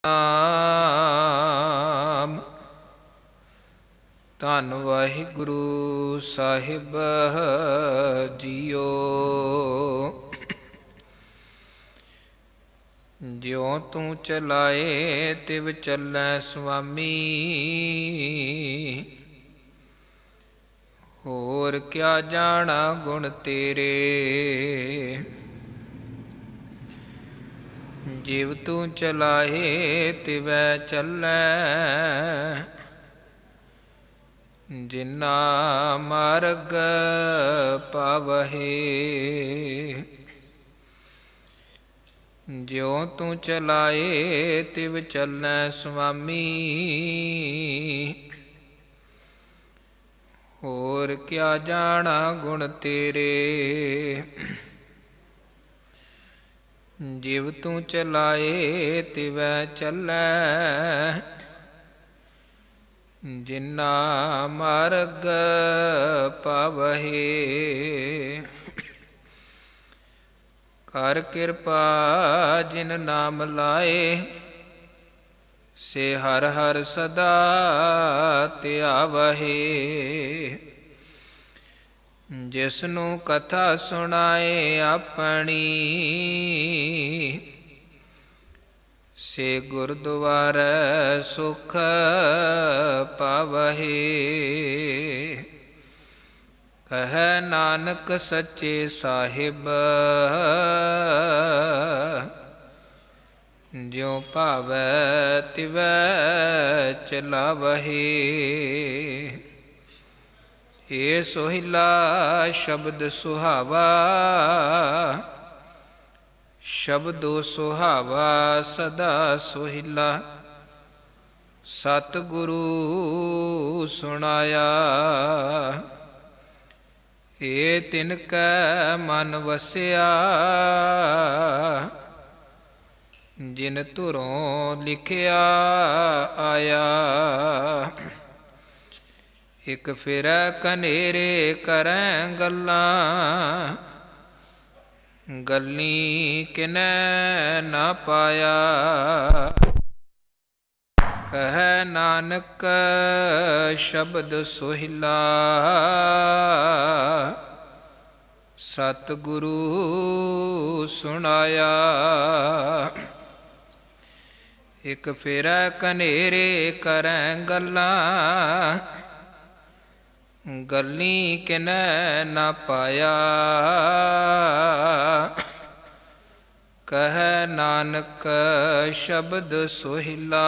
ਨਾਮ ਧੰਨ ਵਾਹਿਗੁਰੂ ਸਾਹਿਬ ਜੀਓ। ਜਿਉ ਤੂੰ ਚਲਾਏ ਤਿਵ ਚੱਲੈ ਸੁਆਮੀ, ਹੋਰ ਕਿਆ ਜਾਣਾ ਗੁਣ ਤੇਰੇ। ਜਿਵ ਤੂੰ ਚਲਾਏ ਤਿਵੈ ਚੱਲੈ, ਜਿਨਾ ਮਾਰਗ ਪਾਵਹਿ। ਜਿਉ ਤੂੰ ਚਲਾਏ ਤਿਵ ਚੱਲੈ ਸੁਆਮੀ, ਹੋਰ ਕਿਆ ਜਾਣਾ ਗੁਣ ਤੇਰੇ। ਜਿਵ ਤੂੰ ਚਲਾਏ ਤਿਵੈ ਚੱਲੈ, ਜਿਨਾ ਮਾਰਗ ਪਾਵਹਿ। ਕਰ ਕਿਰਪਾ ਜਿਨ ਨਾਮ ਲਾਏ, ਸੇ ਹਰ ਹਰ ਸਦਾ ਧਿਆਵਹਿ। ਜਿਸਨੂੰ ਕਥਾ ਸੁਣਾਏ ਆਪਣੀ, ਸੇ ਗੁਰਦੁਆਰੈ ਸੁਖ ਪਾਵਹਿ। ਕਹੈ ਨਾਨਕ ਸੱਚੇ ਸਾਹਿਬ, ਜਿਉ ਭਾਵੈ ਤਿਵੈ ਚਲਾਵਹਿ। ਏ ਸੋਹਿਲਾ ਸ਼ਬਦ ਸੁਹਾਵਾ, ਸ਼ਬਦੋ ਸੁਹਾਵਾ ਸਦਾ ਸੋਹਿਲਾ। ਸਤਿਗੁਰੂ ਸੁਣਾਇਆ, ਏ ਤਿਨ ਕੈ ਮਨ ਵਸਿਆ। ਜਿਨ ਧੁਰੋਂ ਲਿਖਿਆ ਆਇਆ, ਇਕ ਫਿਰੈ ਕਨੇਰੇ ਕਰੈ ਗੱਲਾਂ। ਗੱਲੀ ਕਿਨੈ ਨਾ ਪਾਇਆ, ਕਹੈ ਨਾਨਕ ਸ਼ਬਦ ਸੋਹਿਲਾ। ਸਤਿਗੁਰੂ ਸੁਣਾਇਆ, ਇਕ ਫਿਰੈ ਕਨੇਰੇ ਕਰੈ ਗੱਲਾਂ। ਗੱਲੀ ਕਿਨੈ ਨਾ ਪਾਇਆ, ਕਹੈ ਨਾਨਕ ਸ਼ਬਦ ਸੋਹਿਲਾ।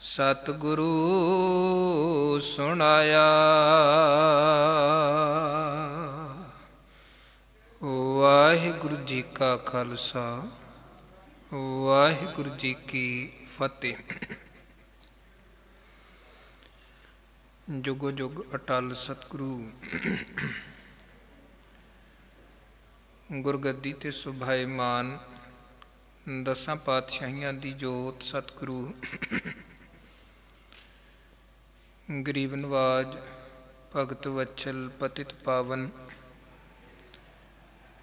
ਸਤਿਗੁਰੂ ਸੁਣਾਇਆ। ਵਾਹਿਗੁਰੂ ਜੀ ਕਾ ਖਾਲਸਾ, ਵਾਹਿਗੁਰੂ ਜੀ ਕੀ ਫਤਿਹ। ਜੁਗੋ ਜੁਗ ਅਟਲ ਸਤਿਗੁਰੂ ਗੁਰਗੱਦੀ ਤੇ ਸੁਭਾਏਮਾਨ ਦਸਾਂ ਪਾਤਸ਼ਾਹੀਆਂ ਦੀ ਜੋਤ ਸਤਿਗੁਰੂ ਗਰੀਬ ਨਵਾਜ ਭਗਤ ਵਚਲ ਪਤਿਤ ਪਾਵਨ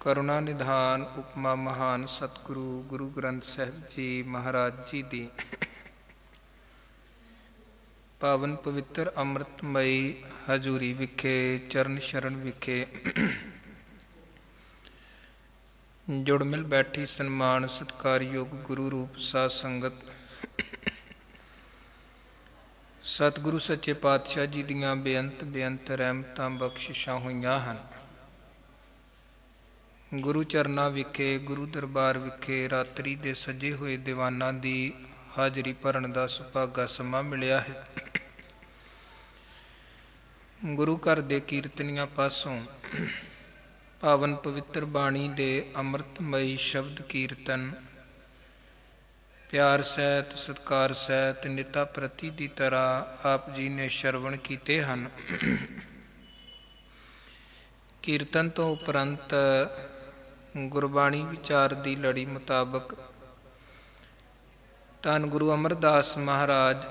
ਕਰੁਣਾ ਨਿਧਾਨ ਉਪਮਾ ਮਹਾਨ ਸਤਿਗੁਰੂ ਗੁਰੂ ਗ੍ਰੰਥ ਸਾਹਿਬ ਜੀ ਮਹਾਰਾਜ ਜੀ ਦੀ ਪਾਵਨ ਪਵਿੱਤਰ ਅੰਮ੍ਰਿਤਮਈ ਹਜ਼ੂਰੀ ਵਿਖੇ ਚਰਨ ਸ਼ਰਨ ਵਿਖੇ ਜੁੜ ਮਿਲ ਬੈਠੀ ਸਨਮਾਨ ਸਤਿਕਾਰਯੋਗ ਗੁਰੂ ਰੂਪ ਸਾਧ ਸੰਗਤ, ਸਤਿਗੁਰੂ ਸੱਚੇ ਪਾਤਸ਼ਾਹ ਜੀ ਦੀਆਂ ਬੇਅੰਤ ਬੇਅੰਤ ਰਹਿਮਤਾਂ ਬਖਸ਼ਿਸ਼ਾਂ ਹੋਈਆਂ ਹਨ। ਗੁਰੂ ਚਰਨਾਂ ਵਿਖੇ ਗੁਰੂ ਦਰਬਾਰ ਵਿਖੇ ਰਾਤਰੀ ਦੇ ਸਜੇ ਹੋਏ ਦੀਵਾਨਾਂ ਦੀ ਹਾਜ਼ਰੀ ਭਰਨ ਦਾ ਸੁਭਾਗਾ ਸਮਾਂ ਮਿਲਿਆ ਹੈ। ਗੁਰੂ ਘਰ ਦੇ ਕੀਰਤਨੀਆਂ ਪਾਸੋਂ ਪਾਵਨ ਪਵਿੱਤਰ ਬਾਣੀ ਦੇ ਅੰਮ੍ਰਿਤਮਈ ਸ਼ਬਦ ਕੀਰਤਨ ਪਿਆਰ ਸਹਿਤ ਸਤਿਕਾਰ ਸਹਿਤ ਨਿਤਾ ਪ੍ਰਤੀ ਦੀ ਤਰ੍ਹਾਂ ਆਪ ਜੀ ਨੇ ਸ਼ਰਵਣ ਕੀਤੇ ਹਨ। ਕੀਰਤਨ ਤੋਂ ਉਪਰੰਤ ਗੁਰਬਾਣੀ ਵਿਚਾਰ ਦੀ ਲੜੀ ਮੁਤਾਬਕ ਧੰਨ ਗੁਰੂ ਅਮਰਦਾਸ ਮਹਾਰਾਜ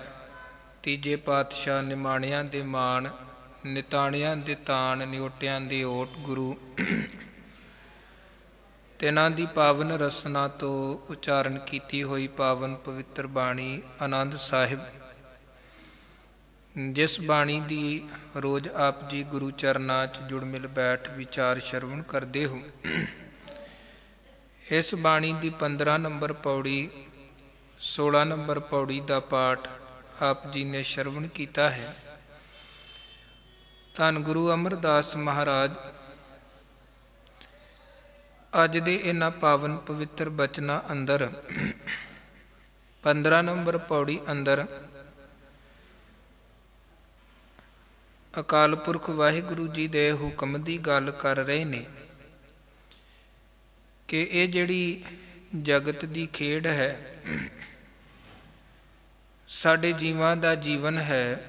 ਤੀਜੇ ਪਾਤਸ਼ਾਹ ਨਿਮਾਣਿਆਂ ਦੇ ਮਾਣ ਨਿਤਾਣਿਆਂ ਦੇ ਤਾਣ ਨਿਓਟਿਆਂ ਦੀ ਓਟ ਗੁਰੂ ਤਿਨਾਂ ਦੀ ਪਾਵਨ ਰਸਨਾ ਤੋਂ ਉਚਾਰਨ ਕੀਤੀ ਹੋਈ ਪਾਵਨ ਪਵਿੱਤਰ ਬਾਣੀ ਆਨੰਦ ਸਾਹਿਬ, ਜਿਸ ਬਾਣੀ ਦੀ ਰੋਜ਼ ਆਪ ਜੀ ਗੁਰੂ ਚਰਨਾਂ 'ਚ ਜੁੜ ਮਿਲ ਬੈਠ ਵਿਚਾਰ ਸ਼ਰਵਣ ਕਰਦੇ ਹੋ। ਇਸ ਬਾਣੀ ਦੀ 15 ਨੰਬਰ ਪੌੜੀ 16 ਨੰਬਰ ਪੌੜੀ ਦਾ ਪਾਠ ਆਪ ਜੀ ਨੇ ਸ਼ਰਵਣ ਕੀਤਾ ਹੈ। ਧੰਨ ਗੁਰੂ ਅਮਰਦਾਸ ਮਹਾਰਾਜ ਅੱਜ ਦੇ ਇਹਨਾਂ ਪਾਵਨ ਪਵਿੱਤਰ ਬਚਨਾਂ ਅੰਦਰ 15 ਨੰਬਰ ਪੌੜੀ ਅੰਦਰ ਅਕਾਲ ਪੁਰਖ ਵਾਹਿਗੁਰੂ ਜੀ ਦੇ ਹੁਕਮ ਦੀ ਗੱਲ ਕਰ ਰਹੇ ਨੇ ਕਿ ਇਹ ਜਿਹੜੀ ਜਗਤ ਦੀ ਖੇਡ ਹੈ, ਸਾਡੇ ਜੀਵਾਂ ਦਾ ਜੀਵਨ ਹੈ,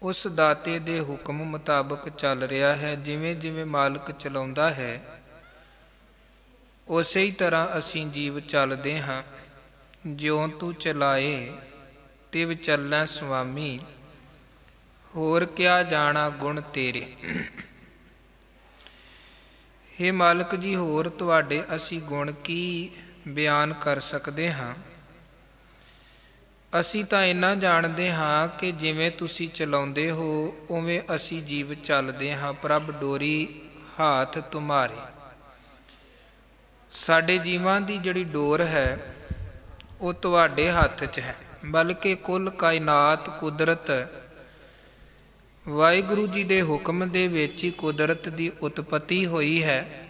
ਉਸ ਦਾਤੇ ਦੇ ਹੁਕਮ ਮੁਤਾਬਕ ਚੱਲ ਰਿਹਾ ਹੈ। ਜਿਵੇਂ ਜਿਵੇਂ ਮਾਲਕ ਚਲਾਉਂਦਾ ਹੈ ਉਸੇ ਹੀ ਤਰ੍ਹਾਂ ਅਸੀਂ ਜੀਵ ਚੱਲਦੇ ਹਾਂ। ਜਿਉਂ ਤੂੰ ਚਲਾਏ ਤਿਵ ਚੱਲੈ ਸੁਆਮੀ, ਹੋਰ ਕਿਆ ਜਾਣਾ ਗੁਣ ਤੇਰੇ। ਹੇ ਮਾਲਕ ਜੀ, ਹੋਰ ਤੁਹਾਡੇ ਅਸੀਂ ਗੁਣ ਕੀ ਬਿਆਨ ਕਰ ਸਕਦੇ ਹਾਂ। ਅਸੀਂ ਤਾਂ ਇੰਨਾ ਜਾਣਦੇ ਹਾਂ ਕਿ ਜਿਵੇਂ ਤੁਸੀਂ ਚਲਾਉਂਦੇ ਹੋ ਉਵੇਂ ਅਸੀਂ ਜੀਵ ਚੱਲਦੇ ਹਾਂ। ਪ੍ਰਭ ਡੋਰੀ ਹਾਥ ਤੁਮਾਰੇ। ਸਾਡੇ ਜੀਵਾਂ ਦੀ ਜਿਹੜੀ ਡੋਰ ਹੈ ਉਹ ਤੁਹਾਡੇ ਹੱਥ 'ਚ ਹੈ, ਬਲਕਿ ਕੁੱਲ ਕਾਇਨਾਤ ਕੁਦਰਤ ਵਾਹਿਗੁਰੂ ਜੀ ਦੇ ਹੁਕਮ ਦੇ ਵਿੱਚ ਹੀ ਕੁਦਰਤ ਦੀ ਉਤਪਤੀ ਹੋਈ ਹੈ,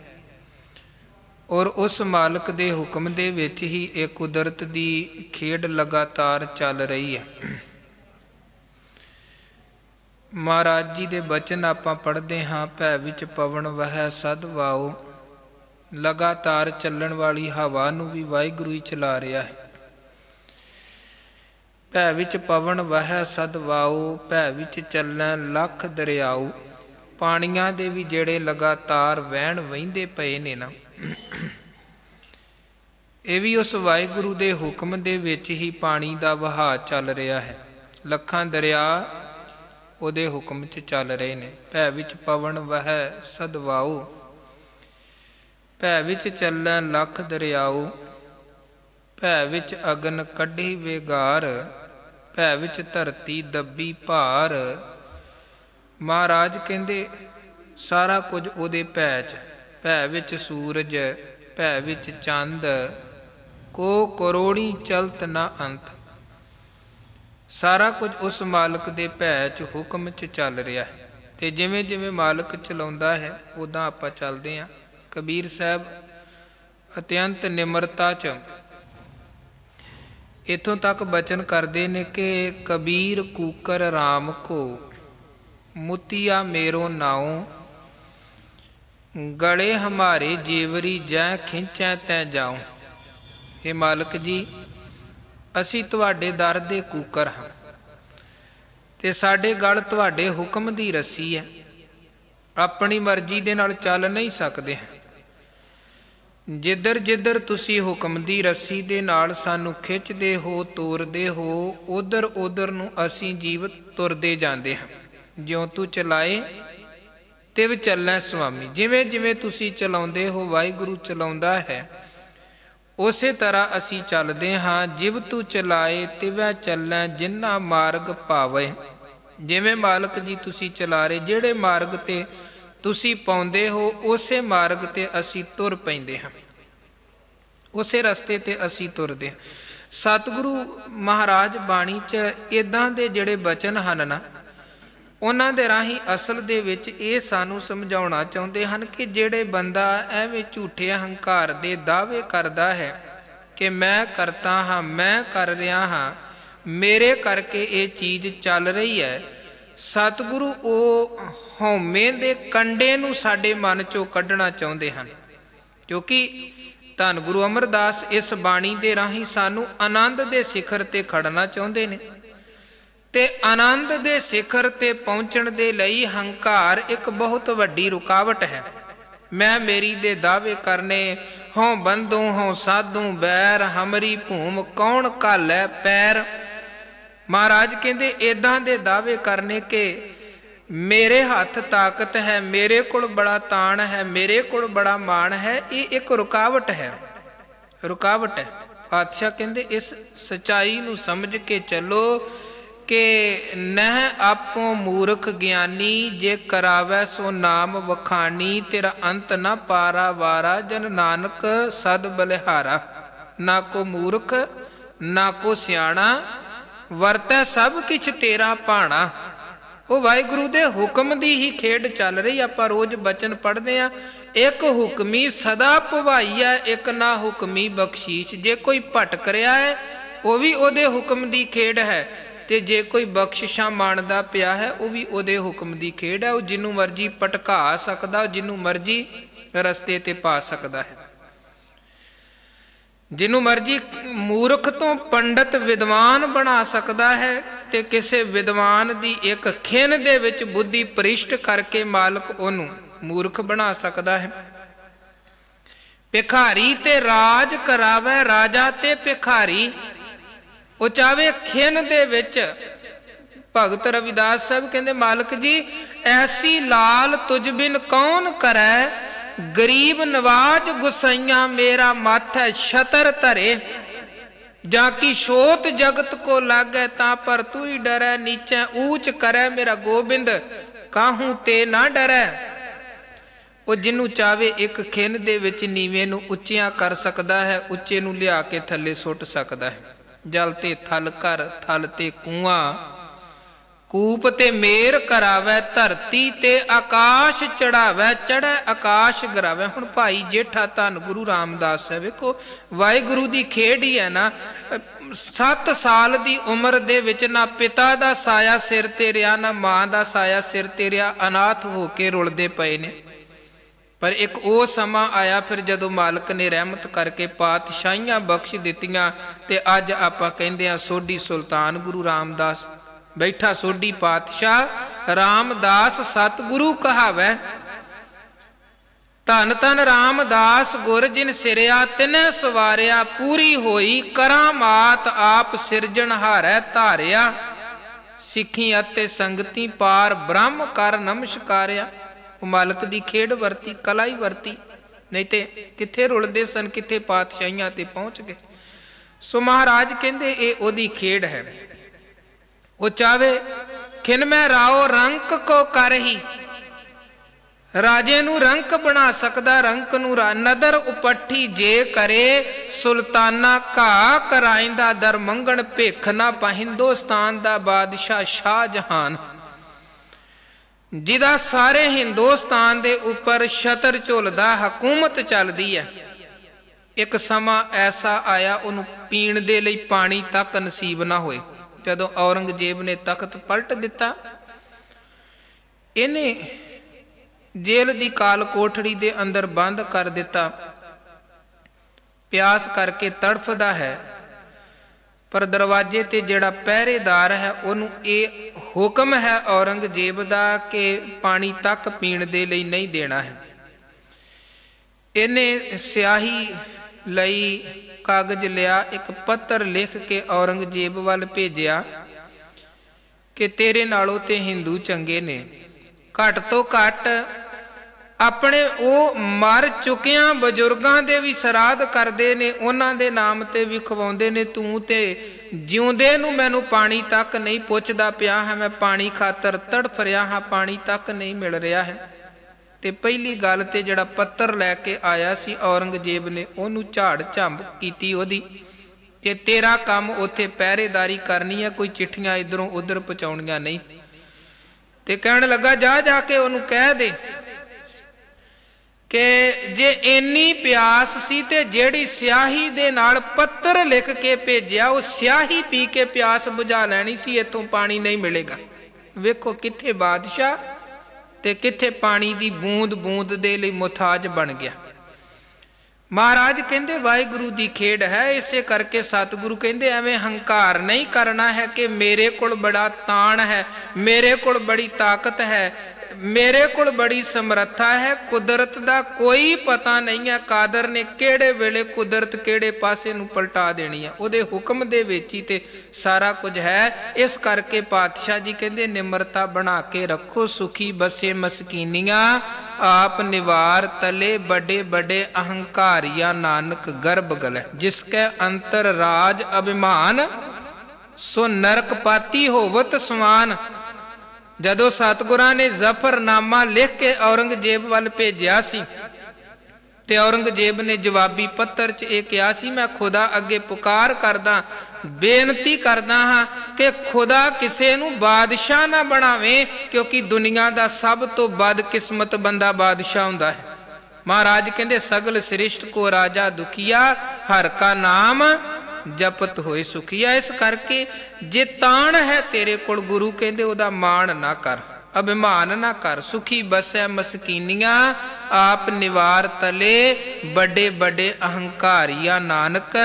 ਔਰ ਉਸ ਮਾਲਕ ਦੇ ਹੁਕਮ ਦੇ ਵਿੱਚ ਹੀ ਇਹ ਕੁਦਰਤ ਦੀ ਖੇਡ ਲਗਾਤਾਰ ਚੱਲ ਰਹੀ ਹੈ। ਮਹਾਰਾਜ ਜੀ ਦੇ ਬਚਨ ਆਪਾਂ ਪੜ੍ਹਦੇ ਹਾਂ, ਭੈ ਵਿੱਚ ਪਵਨ ਵਹੈ ਸਦ ਵਾਓ। ਲਗਾਤਾਰ ਚੱਲਣ ਵਾਲੀ ਹਵਾ ਨੂੰ ਵੀ ਵਾਹਿਗੁਰੂ ਹੀ ਚਲਾ ਰਿਹਾ ਹੈ। ਭੈ ਵਿੱਚ ਪਵਨ ਵਹੈ ਸਦ ਵਾਓ, ਭੈ ਵਿੱਚ ਚੱਲੈ ਲੱਖ ਦਰਿਆਓ। ਪਾਣੀਆਂ ਦੇ ਵੀ ਜਿਹੜੇ ਲਗਾਤਾਰ ਵਹਿਣ ਵਹਿੰਦੇ ਪਏ ਨੇ ਨਾ, ਇਹ ਵੀ ਉਸ ਵਾਹਿਗੁਰੂ ਦੇ ਹੁਕਮ ਦੇ ਵਿੱਚ ਹੀ ਪਾਣੀ ਦਾ ਵਹਾਅ ਚੱਲ ਰਿਹਾ ਹੈ। ਲੱਖਾਂ ਦਰਿਆ ਉਹਦੇ ਹੁਕਮ 'ਚ ਚੱਲ ਰਹੇ ਨੇ। ਭੈ ਵਿੱਚ ਪਵਨ ਵਹੈ ਸਦ ਵਾਓ, ਭੈ ਵਿੱਚ ਚੱਲੈ ਲੱਖ ਦਰਿਆਓ। ਭੈ ਵਿੱਚ ਅਗਨ ਕੱਢੀ ਵੇਗਾਰ, ਭੈ ਵਿੱਚ ਧਰਤੀ ਦੱਬੀ ਭਾਰ। ਮਹਾਰਾਜ ਕਹਿੰਦੇ ਸਾਰਾ ਕੁਝ ਉਹਦੇ ਭੈ 'ਚ। ਭੈ ਵਿੱਚ ਸੂਰਜ, ਭੈ ਵਿੱਚ ਚੰਦ, ਕੋ ਕਰੋੜੀ ਚਲਤ ਨਾ ਅੰਤ। ਸਾਰਾ ਕੁਝ ਉਸ ਮਾਲਕ ਦੇ ਭੈ 'ਚ ਹੁਕਮ 'ਚ ਚੱਲ ਰਿਹਾ ਹੈ। ਤੇ ਜਿਵੇਂ ਜਿਵੇਂ ਮਾਲਕ ਚਲਾਉਂਦਾ ਹੈ ਉੱਦਾਂ ਆਪਾਂ ਚੱਲਦੇ ਹਾਂ। ਕਬੀਰ ਸਾਹਿਬ ਅਤਿਅੰਤ ਨਿਮਰਤਾ 'ਚ ਇੱਥੋਂ ਤੱਕ ਬਚਨ ਕਰਦੇ ਨੇ ਕਿ ਕਬੀਰ ਕੂਕਰ ਰਾਮ ਕੋ, ਮੁਤੀਆ ਮੇਰੋ ਨਾਉ। ਗਲੇ ਹਮਾਰੇ ਜੇਵਰੀ ਜੈ ਖਿੰਚੈ ਤੈ ਜਾਉ। ਹੇ ਮਾਲਕ ਜੀ, ਅਸੀਂ ਤੁਹਾਡੇ ਦਰ ਦੇ ਕੂਕਰ ਹਾਂ ਤੇ ਸਾਡੇ ਗਲ ਤੁਹਾਡੇ ਹੁਕਮ ਦੀ ਰੱਸੀ ਹੈ। ਆਪਣੀ ਮਰਜ਼ੀ ਦੇ ਨਾਲ ਚੱਲ ਨਹੀਂ ਸਕਦੇ ਹਾਂ। ਜਿੱਧਰ ਜਿੱਧਰ ਤੁਸੀਂ ਹੁਕਮ ਦੀ ਰੱਸੀ ਦੇ ਨਾਲ ਸਾਨੂੰ ਖਿੱਚਦੇ ਹੋ, ਤੋਰਦੇ ਹੋ, ਉਧਰ ਉਧਰ ਨੂੰ ਅਸੀਂ ਜੀਵ ਤੁਰਦੇ ਜਾਂਦੇ ਹਾਂ। ਜਿਉਂ ਤੂੰ ਚਲਾਏ ਤਿਵ ਚੱਲੈ ਸੁਆਮੀ। ਜਿਵੇਂ ਜਿਵੇਂ ਤੁਸੀਂ ਚਲਾਉਂਦੇ ਹੋ ਵਾਹਿਗੁਰੂ ਚਲਾਉਂਦਾ ਹੈ, ਉਸੇ ਤਰ੍ਹਾਂ ਅਸੀਂ ਚੱਲਦੇ ਹਾਂ। ਜਿਵ ਤੂੰ ਚਲਾਏ ਤਿਵੈ ਚੱਲੈ ਜਿਨ੍ਹਾਂ ਮਾਰਗ ਭਾਵੇ। ਜਿਵੇਂ ਮਾਲਕ ਜੀ ਤੁਸੀਂ ਚਲਾ ਰਹੇ, ਜਿਹੜੇ ਮਾਰਗ ਤੇ ਤੁਸੀਂ ਪਾਉਂਦੇ ਹੋ ਉਸੇ ਮਾਰਗ ਤੇ ਅਸੀਂ ਤੁਰ ਪੈਂਦੇ ਹਾਂ, ਉਸੇ ਰਸਤੇ ਤੇ ਅਸੀਂ ਤੁਰਦੇ ਹਾਂ। ਸਤਿਗੁਰੂ ਮਹਾਰਾਜ ਬਾਣੀ 'ਚ ਇੱਦਾਂ ਦੇ ਜਿਹੜੇ ਬਚਨ ਹਨ ਨਾ, ਉਹਨਾਂ ਦੇ ਰਾਹੀਂ ਅਸਲ ਦੇ ਵਿੱਚ ਇਹ ਸਾਨੂੰ ਸਮਝਾਉਣਾ ਚਾਹੁੰਦੇ ਹਨ ਕਿ ਜਿਹੜੇ ਬੰਦਾ ਐਵੇਂ ਝੂਠੇ ਹੰਕਾਰ ਦੇ ਦਾਅਵੇ ਕਰਦਾ ਹੈ ਕਿ ਮੈਂ ਕਰਤਾ ਹਾਂ, ਮੈਂ ਕਰ ਰਿਹਾ ਹਾਂ, ਮੇਰੇ ਕਰਕੇ ਇਹ ਚੀਜ਼ ਚੱਲ ਰਹੀ ਹੈ, ਸਤਿਗੁਰੂ ਉਹ ਹਉਮੈ ਦੇ ਕੰਡੇ ਨੂੰ ਸਾਡੇ ਮਨ 'ਚੋਂ ਕੱਢਣਾ ਚਾਹੁੰਦੇ ਹਨ। ਕਿਉਂਕਿ ਧੰਨ ਗੁਰੂ ਅਮਰਦਾਸ ਇਸ ਬਾਣੀ ਦੇ ਰਾਹੀਂ ਸਾਨੂੰ ਆਨੰਦ ਦੇ ਸਿਖਰ ਤੇ ਖੜਨਾ ਚਾਹੁੰਦੇ ਨੇ। ਤੇ ਆਨੰਦ ਦੇ ਸਿਖਰ ਤੇ ਪਹੁੰਚਣ ਦੇ ਲਈ ਹੰਕਾਰ ਇੱਕ ਬਹੁਤ ਵੱਡੀ ਰੁਕਾਵਟ ਹੈ। ਮੈਂ ਮੇਰੀ ਦੇ ਦਾਅਵੇ ਕਰਨੇ, ਹੋਂ ਬੰਦੂ ਹੋਂ ਸਾਧੂ ਬੈਰ, ਹਮਰੀ ਭੂਮ ਕੌਣ ਘਾਲੈ ਪੈਰ। ਮਹਾਰਾਜ ਕਹਿੰਦੇ ਇਦਾਂ ਦੇ ਦਾਅਵੇ ਕਰਨੇ ਕਿ मेरे हथ ताकत है, मेरे कोल बड़ा ताण है, मेरे कोल बड़ा मान है, ये एक रुकावट है, रुकावट है। पातशाह कहते इस सच्चाई नूं समझ के चलो कि नह आपो मूर्ख ज्ञानी, जे करावै सो नाम वखानी, तेरा अंत ना पारा वारा, जन नानक सद बलिहारा। ना को मूर्ख ना को सियाणा, वरतै सब किछ तेरा भाणा। ਉਹ ਵਾਹਿਗੁਰੂ ਦੇ ਹੁਕਮ ਦੀ ਹੀ ਖੇਡ ਚੱਲ ਰਹੀ। ਆਪਾਂ ਰੋਜ਼ ਬਚਨ ਪੜ੍ਹਦੇ ਹਾਂ, ਇੱਕ ਹੁਕਮੀ ਸਦਾ ਭਵਾਈ ਹੈ, ਇੱਕ ਨਾ ਹੁਕਮੀ ਬਖਸ਼ੀਸ਼। ਜੇ ਕੋਈ ਭਟਕ ਰਿਹਾ ਹੈ ਉਹ ਵੀ ਉਹਦੇ ਹੁਕਮ ਦੀ ਖੇਡ ਹੈ, ਤੇ ਜੇ ਕੋਈ ਬਖਸ਼ਿਸ਼ਾਂ ਮੰਨਦਾ ਪਿਆ ਹੈ ਉਹ ਵੀ ਉਹਦੇ ਹੁਕਮ ਦੀ ਖੇਡ ਹੈ। ਉਹ ਜਿਹਨੂੰ ਮਰਜ਼ੀ ਭਟਕਾ ਸਕਦਾ, ਜਿਹਨੂੰ ਮਰਜ਼ੀ ਰਸਤੇ ਤੇ ਪਾ ਸਕਦਾ ਹੈ, ਜਿਹਨੂੰ ਮਰਜ਼ੀ ਮੂਰਖ ਤੋਂ ਪੰਡਤ ਵਿਦਵਾਨ ਬਣਾ ਸਕਦਾ ਹੈ, ਤੇ ਕਿਸੇ ਵਿਦਵਾਨ ਦੀ ਇੱਕ ਖਿਣ ਦੇ ਵਿੱਚ ਬੁੱਧੀ ਪ੍ਰਿਸ਼ਟ ਕਰਕੇ ਮਾਲਕ ਉਹਨੂੰ ਮੂਰਖ ਬਣਾ ਸਕਦਾ ਹੈ। ਭਿਖਾਰੀ ਤੇ ਰਾਜ ਕਰਾਵੇ ਰਾਜਾ ਤੇ ਭਿਖਾਰੀ, ਉਹ ਚਾਹੇ ਖਿਣ ਦੇ ਵਿੱਚ। ਭਗਤ ਰਵਿਦਾਸ ਸਾਹਿਬ ਕਹਿੰਦੇ ਮਾਲਕ ਜੀ ਐਸੀ ਲਾਲ ਤੁਝ ਬਿਨ ਕੌਣ ਕਰੈ, ਗਰੀਬ ਨਵਾਜ ਗੁਸਾਈਆਂ ਮੇਰਾ ਮਾਥੈ ਛਤਰ ਧਰੇ। जा की शोत जगत को लागै तां पर तू ही डरै, नीचे ऊंच करै मेरा गोबिंद काहू ते ना डरै। ਉਹ ਜਿਹਨੂੰ ਚਾਵੇ ਇੱਕ ਖਿੰਨ ਦੇ ਵਿੱਚ ਨੀਵੇਂ ਨੂੰ ਉੱਚਿਆਂ ਕਰ ਸਕਦਾ ਹੈ, ਉੱਚੇ ਨੂੰ ਲਿਆ ਕੇ ਥੱਲੇ ਸੁੱਟ ਸਕਦਾ ਹੈ। ਜਲ ਤੇ ਥਲ ਕਰ, ਥਲ ਤੇ ਕੂਆਂ, ਕੂਪ ਤੇ ਮੇਰ ਕਰਾਵੇ, ਧਰਤੀ ਤੇ ਆਕਾਸ਼ ਚੜਾਵੇ, ਚੜ੍ਹੈ ਆਕਾਸ਼ ਗਰਾਵੇ। ਹੁਣ ਭਾਈ ਜੇਠਾ ਧੰਨ ਗੁਰੂ ਰਾਮਦਾਸ ਹੈ, ਵੇਖੋ ਵਾਹਿਗੁਰੂ ਦੀ ਖੇਡ ਹੀ ਹੈ ਨਾ। 7 ਸਾਲ ਦੀ ਉਮਰ ਦੇ ਵਿੱਚ ਨਾ ਪਿਤਾ ਦਾ ਸਾਇਆ ਸਿਰ ਤੇ ਰਿਹਾ, ਨਾ ਮਾਂ ਦਾ ਸਾਇਆ ਸਿਰ ਤੇ ਰਿਹਾ, ਅਨਾਥ ਹੋ ਕੇ ਰੁਲਦੇ ਪਏ ਨੇ। ਪਰ ਇੱਕ ਉਹ ਸਮਾਂ ਆਇਆ ਫਿਰ ਜਦੋਂ ਮਾਲਕ ਨੇ ਰਹਿਮਤ ਕਰਕੇ ਪਾਤਸ਼ਾਹੀਆਂ ਬਖਸ਼ ਦਿੱਤੀਆਂ, ਤੇ ਅੱਜ ਆਪਾਂ ਕਹਿੰਦੇ ਹਾਂ ਸੋਢੀ ਸੁਲਤਾਨ ਗੁਰੂ ਰਾਮਦਾਸ ਬੈਠਾ। ਸੋਢੀ ਪਾਤਸ਼ਾਹ ਰਾਮਦਾਸ ਸਤਿਗੁਰੂ ਕਹਾਵੈ, ਧੰਨ ਧੰਨ ਰਾਮਦਾਸ ਗੁਰ ਜਿਨ ਸਿਰਿਆ ਤਿਨੈ ਸਵਾਰਿਆ, ਪੂਰੀ ਹੋਈ ਕਰਾਮਾਤ ਆਪ ਸਿਰਜਣਹਾਰੈ ਧਾਰਿਆ। ਸਿੱਖੀ ਅਤੇ ਸੰਗਤੀ ਪਾਰ ਬ੍ਰਹਮ ਕਰ ਨਮਸਕਾਰਿਆ। ਉਹ ਮਾਲਕ ਦੀ ਖੇਡ ਵਰਤੀ, ਕਲਾ ਹੀ ਵਰਤੀ, ਨਹੀਂ ਤੇ ਕਿੱਥੇ ਰੁਲਦੇ ਸਨ, ਕਿੱਥੇ ਪਾਤਸ਼ਾਹੀਆਂ ਤੇ ਪਹੁੰਚ ਗਏ। ਸੋ ਮਹਾਰਾਜ ਕਹਿੰਦੇ ਇਹ ਉਹਦੀ ਖੇਡ ਹੈ। ਉਹ ਚਾਵੇ ਖਿਨ ਮੈਂ ਰਾਓ ਰੰਕ ਕੋ ਕਰਹੀ, ਰਾਜੇ ਨੂੰ ਰੰਕ ਬਣਾ ਸਕਦਾ, ਰੰਕ ਨੂੰ ਨਦਰ ਉਪੱਠੀ ਜੇ ਕਰੇ, ਸੁਲਤਾਨਾ ਘਾ ਕਰਾਇੰਦਾ ਦਰ ਮੰਗਣ ਭਿੱਖ ਨਾ ਪਾ। ਹਿੰਦੁਸਤਾਨ ਦਾ ਬਾਦਸ਼ਾਹ ਸ਼ਾਹ ਜਹਾਨ, ਜਿਹਦਾ ਸਾਰੇ ਹਿੰਦੁਸਤਾਨ ਦੇ ਉੱਪਰ ਛਤਰ ਝੁੱਲਦਾ, ਹਕੂਮਤ ਚੱਲਦੀ ਹੈ। ਇੱਕ ਸਮਾਂ ਐਸਾ ਆਇਆ ਉਹਨੂੰ ਪੀਣ ਦੇ ਲਈ ਪਾਣੀ ਤੱਕ ਨਸੀਬ ਨਾ ਹੋਏ। ਜਦੋਂ ਔਰੰਗਜ਼ੇਬ ਨੇ ਤਖਤ ਪਲਟ ਦਿੱਤਾ, ਇਹਨੇ ਜੇਲ੍ਹ ਦੀ ਕਾਲ ਕੋਠੜੀ ਦੇ ਅੰਦਰ ਬੰਦ ਕਰ ਦਿੱਤਾ। ਪਿਆਸ ਕਰਕੇ ਤੜਫਦਾ ਹੈ, ਪਰ ਦਰਵਾਜ਼ੇ ਤੇ ਜਿਹੜਾ ਪਹਿਰੇਦਾਰ ਹੈ ਉਹਨੂੰ ਇਹ ਹੁਕਮ ਹੈ ਔਰੰਗਜ਼ੇਬ ਦਾ ਕਿ ਪਾਣੀ ਤੱਕ ਪੀਣ ਦੇ ਲਈ ਨਹੀਂ ਦੇਣਾ ਹੈ। ਇਹਨੇ ਸਿਆਹੀ ਲਈ ਕਾਗਜ਼ ਲਿਆ, ਇੱਕ ਪੱਤਰ ਲਿਖ ਕੇ ਔਰੰਗਜ਼ੇਬ ਵੱਲ ਭੇਜਿਆ ਕਿ ਤੇਰੇ ਨਾਲੋਂ ਤੇ ਹਿੰਦੂ ਚੰਗੇ ਨੇ, ਘੱਟ ਤੋਂ ਘੱਟ ਆਪਣੇ ਉਹ ਮਰ ਚੁੱਕਿਆਂ ਬਜ਼ੁਰਗਾਂ ਦੇ ਵੀ ਸਰਾਧ ਕਰਦੇ ਨੇ, ਉਹਨਾਂ ਦੇ ਨਾਮ ਤੇ ਵੀ ਖਵਾਉਂਦੇ ਨੇ। ਤੂੰ ਤੇ ਜਿਉਂਦੇ ਨੂੰ ਮੈਨੂੰ ਪਾਣੀ ਤੱਕ ਨਹੀਂ ਪੁੱਛਦਾ ਪਿਆ ਹੈ, ਮੈਂ ਪਾਣੀ ਖਾਤਰ ਤੜਫ ਰਿਹਾ ਹਾਂ, ਪਾਣੀ ਤੱਕ ਨਹੀਂ ਮਿਲ ਰਿਹਾ ਹੈ। ਤੇ ਪਹਿਲੀ ਗੱਲ ਤੇ ਜਿਹੜਾ ਪੱਤਰ ਲੈ ਕੇ ਆਇਆ ਸੀ ਔਰੰਗਜ਼ੇਬ ਨੇ, ਉਹਨੂੰ ਝਾੜ ਝੰਬ ਕੀਤੀ ਉਹਦੀ, ਕਿ ਤੇਰਾ ਕੰਮ ਉੱਥੇ ਪਹਿਰੇਦਾਰੀ ਕਰਨੀ ਹੈ, ਕੋਈ ਚਿੱਠੀਆਂ ਇੱਧਰੋਂ ਉੱਧਰ ਪਹੁੰਚਾਉਣੀਆਂ ਨਹੀਂ। ਤੇ ਕਹਿਣ ਲੱਗਾ ਜਾ ਜਾ ਕੇ ਉਹਨੂੰ ਕਹਿ ਦੇ ਕਿ ਜੇ ਇੰਨੀ ਪਿਆਸ ਸੀ ਤੇ ਜਿਹੜੀ ਸਿਆਹੀ ਦੇ ਨਾਲ ਪੱਤਰ ਲਿਖ ਕੇ ਭੇਜਿਆ, ਉਹ ਸਿਆਹੀ ਪੀ ਕੇ ਪਿਆਸ ਬੁਝਾ ਲੈਣੀ ਸੀ, ਇੱਥੋਂ ਪਾਣੀ ਨਹੀਂ ਮਿਲੇਗਾ। ਵੇਖੋ ਕਿੱਥੇ ਬਾਦਸ਼ਾਹ ਤੇ ਕਿੱਥੇ ਪਾਣੀ ਦੀ ਬੂੰਦ ਬੂੰਦ ਦੇ ਲਈ ਮੁਹਤਾਜ ਬਣ ਗਿਆ। ਮਹਾਰਾਜ ਕਹਿੰਦੇ ਵਾਹਿਗੁਰੂ ਦੀ ਖੇਡ ਹੈ। ਇਸੇ ਕਰਕੇ ਸਤਿਗੁਰੂ ਕਹਿੰਦੇ ਐਵੇਂ ਹੰਕਾਰ ਨਹੀਂ ਕਰਨਾ ਹੈ ਕਿ ਮੇਰੇ ਕੋਲ ਬੜਾ ਤਾਣ ਹੈ, ਮੇਰੇ ਕੋਲ ਬੜੀ ਤਾਕਤ ਹੈ, मेरे कोल बड़ी समर्था है, कुदरत दा कोई पता नहीं है, कादर ने किहड़े वेले कुदरत किहड़े पासे नूं पलटा देनी है, उहदे हुक्म दे विच ही ते सारा कुछ है। इस करके पातशाह जी कहंदे निमरता बना के रखो, सुखी बसे मसकीनियां आप निवार तले, बड़े बड़े अहंकारिया नानक गर्भ गले, जिसके अंतर राज अभिमान सो नरकपाती होवत समान। जदों सतगुरां ने जफरनामा लिख के औरंगजेब वाल भेजिया सी ते औरंगजेब ने जवाबी पत्तर च यह कहा सी, मैं खुदा अगे पुकार करदा, बेनती करदा हाँ कि खुदा किसे नूं बादशाह ना बनावे, क्योंकि दुनिया का सब तो बदकिस्मत बंदा बादशाह हुंदा है। महाराज कहंदे सगल सृष्ट को राजा दुखिया, हर का नाम जपत होए सुखिया। इस करके जे ताण है तेरे कोल, गुरु कहंदे ओदा मान ना कर, अभिमान ना कर। सुखी बसै मसकीनियां आप निवार तले, बड़े बड़े अहंकारिया नानक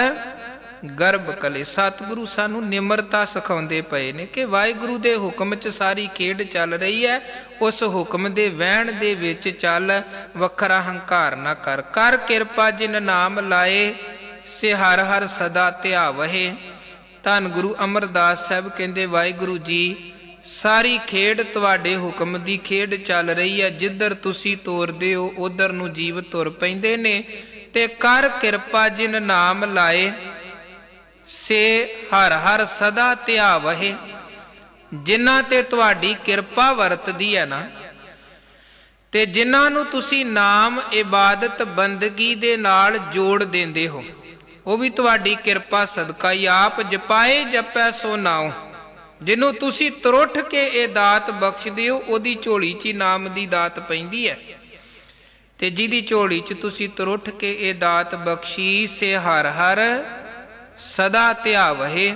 गर्भ कले। सतगुरु सानू निमरता सिखाउंदे पए ने कि वाहिगुरु दे हुक्म च सारी खेड चल रही है, उस हुक्म दे वहण दे विच चल, वखरा हंकार ना कर। कर किरपा जिन नाम लाए, से हर हर सदा ध्यावहे। धन गुरु अमरदास साहब कहंदे वाहिगुरु जी सारी खेड तुहाडे हुक्म दी खेड चल रही है, जिधर तुसी तोरदे हो उधर नूं जीव तुर पैंदे ने। ते कर किरपा जिन नाम लाए, से हर हर सदा ध्यावहे। जिन्हां ते तुहाडी किरपा वरतदी है ना, ते जिन्हां नूं तुसी नाम इबादत बंदगी दे नाल जोड़ देंदे हो, वो भी तुहाडी किरपा सदका ही। आप जपाए जपै सो नाओ, जिन्हों तुसी त्रुठ के ये दात बख्शदे हो, ओदी झोली च नाम दी दात पैंदी है, ते जिहदी झोली च तुसी त्रुठ के ये दात बख्शी, से हर हर सदा ध्यावहे।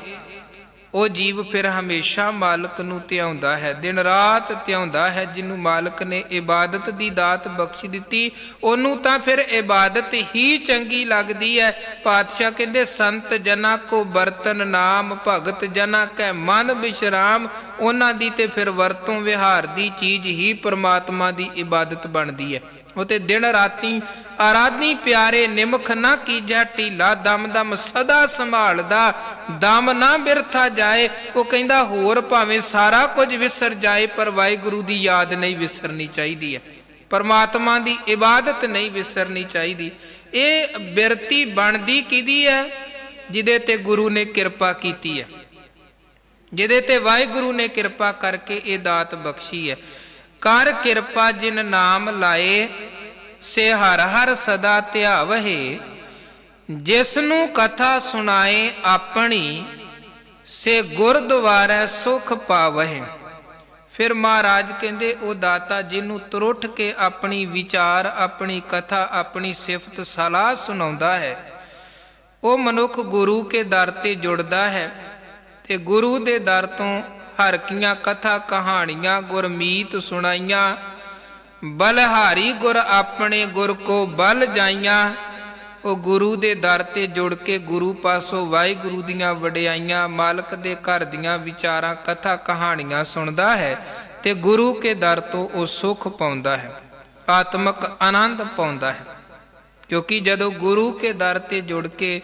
ਉਹ ਜੀਵ ਫਿਰ ਹਮੇਸ਼ਾ ਮਾਲਕ ਨੂੰ ਧਿਆਉਂਦਾ ਹੈ, ਦਿਨ ਰਾਤ ਧਿਆਉਂਦਾ ਹੈ। ਜਿਹਨੂੰ ਮਾਲਕ ਨੇ ਇਬਾਦਤ ਦੀ ਦਾਤ ਬਖਸ਼ ਦਿੱਤੀ, ਉਹਨੂੰ ਤਾਂ ਫਿਰ ਇਬਾਦਤ ਹੀ ਚੰਗੀ ਲੱਗਦੀ ਹੈ। ਪਾਤਸ਼ਾਹ ਕਹਿੰਦੇ ਸੰਤ ਜਨਾ ਕੋ ਬਰਤਨ ਨਾਮ, ਭਗਤ ਜਨਾ ਕੈ ਮਨ ਵਿਸ਼ਰਾਮ। ਉਹਨਾਂ ਦੀ ਤੇ ਫਿਰ ਵਰਤੋਂ ਵਿਹਾਰ ਦੀ ਚੀਜ਼ ਹੀ ਪਰਮਾਤਮਾ ਦੀ ਇਬਾਦਤ ਬਣਦੀ ਹੈ। ਉਹ ਤੇ ਦਿਨ ਰਾਤੀ ਆਰਾਧਨੀ ਪਿਆਰੇ, ਨਿਮਖ ਨਾ ਕੀਜੈ ਢੀਲਾ, ਦਮ ਦਮ ਸਦਾ ਸੰਭਾਲਦਾ, ਦਮ ਨਾ ਬਿਰਥਾ ਜਾਏ। ਉਹ ਕਹਿੰਦਾ ਹੋਰ ਭਾਵੇਂ ਸਾਰਾ ਕੁਝ ਵਿਸਰ ਜਾਏ, ਪਰ ਵਾਹਿਗੁਰੂ ਦੀ ਯਾਦ ਨਹੀਂ ਵਿਸਰਨੀ ਚਾਹੀਦੀ ਹੈ, ਪਰਮਾਤਮਾ ਦੀ ਇਬਾਦਤ ਨਹੀਂ ਵਿਸਰਨੀ ਚਾਹੀਦੀ। ਇਹ ਬਿਰਤੀ ਬਣਦੀ ਕਿਹਦੀ ਹੈ? ਜਿਹਦੇ ਤੇ ਗੁਰੂ ਨੇ ਕਿਰਪਾ ਕੀਤੀ ਹੈ, ਜਿਹਦੇ ਤੇ ਵਾਹਿਗੁਰੂ ਨੇ ਕਿਰਪਾ ਕਰਕੇ ਇਹ ਦਾਤ ਬਖਸ਼ੀ ਹੈ। कर किरपा जिन नाम लाए, से हर हर सदा ध्यावहे। जिसनू कथा सुनाए अपनी, से गुरद्वारे सुख पावहे। फिर महाराज कहते वो दाता जिन्हों त्रुठ के अपनी विचार, अपनी कथा, अपनी सिफत सलाह सुनाउंदा है, वो मनुख गुरु के दर ते जुड़दा है। ते गुरु दे दर तों हर कियां कथा कहानियां गुरमीत सुनाइयां, बलहारी गुर अपने गुर को बल जाइयां। वो गुरु दे दर ते जुड़ के गुरु पासों वाहिगुरू दियां वडियाइयां, मालक दे घर दियां विचारां कथा कहानियां सुनदा है, ते गुरु के दर तो वो सुख पाउंदा है, आत्मक आनंद पाउंदा है। क्योंकि जदों गुरु के दर ते जुड़ के